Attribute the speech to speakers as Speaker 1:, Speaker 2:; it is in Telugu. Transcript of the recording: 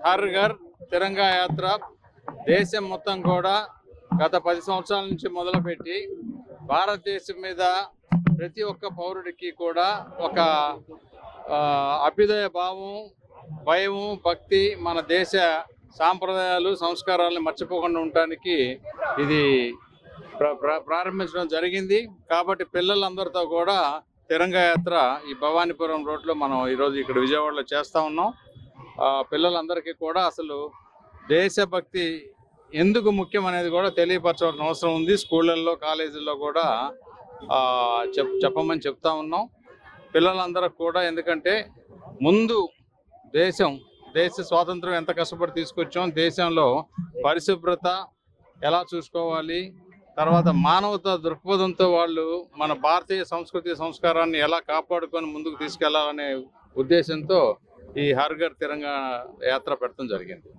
Speaker 1: హర్ ఘర్ తిరంగా యాత్ర దేశం మొత్తం కూడా గత 10 సంవత్సరాల నుంచి మొదలుపెట్టి భారతదేశం మీద ప్రతి ఒక్క పౌరుడికి కూడా ఒక అభ్యుదయ భావం, భయము, భక్తి, మన దేశ సాంప్రదాయాలు, సంస్కారాలను మర్చిపోకుండా ఉండటానికి ఇది ప్రారంభించడం జరిగింది. కాబట్టి పిల్లలందరితో కూడా తిరంగా యాత్ర ఈ భవానీపురం రోడ్లో మనం ఈరోజు ఇక్కడ విజయవాడలో చేస్తూ ఉన్నాం. పిల్లలందరికీ కూడా అసలు దేశభక్తి ఎందుకు ముఖ్యం అనేది కూడా తెలియపరచాల్సిన అవసరం ఉంది. స్కూళ్ళల్లో, కాలేజీల్లో కూడా చెప్పమని చెప్తా ఉన్నాం పిల్లలందరికి కూడా. ఎందుకంటే ముందు దేశ స్వాతంత్రం ఎంత కష్టపడి తీసుకొచ్చాం, దేశంలో పరిశుభ్రత ఎలా చూసుకోవాలి, తర్వాత మానవతా దృక్పథంతో వాళ్ళు మన భారతీయ సంస్కృతి సంస్కారాన్ని ఎలా కాపాడుకొని ముందుకు తీసుకెళ్లాలనే ఉద్దేశంతో ఈ హర్ ఘర్ తిరంగా యాత్ర పెట్టడం జరిగింది.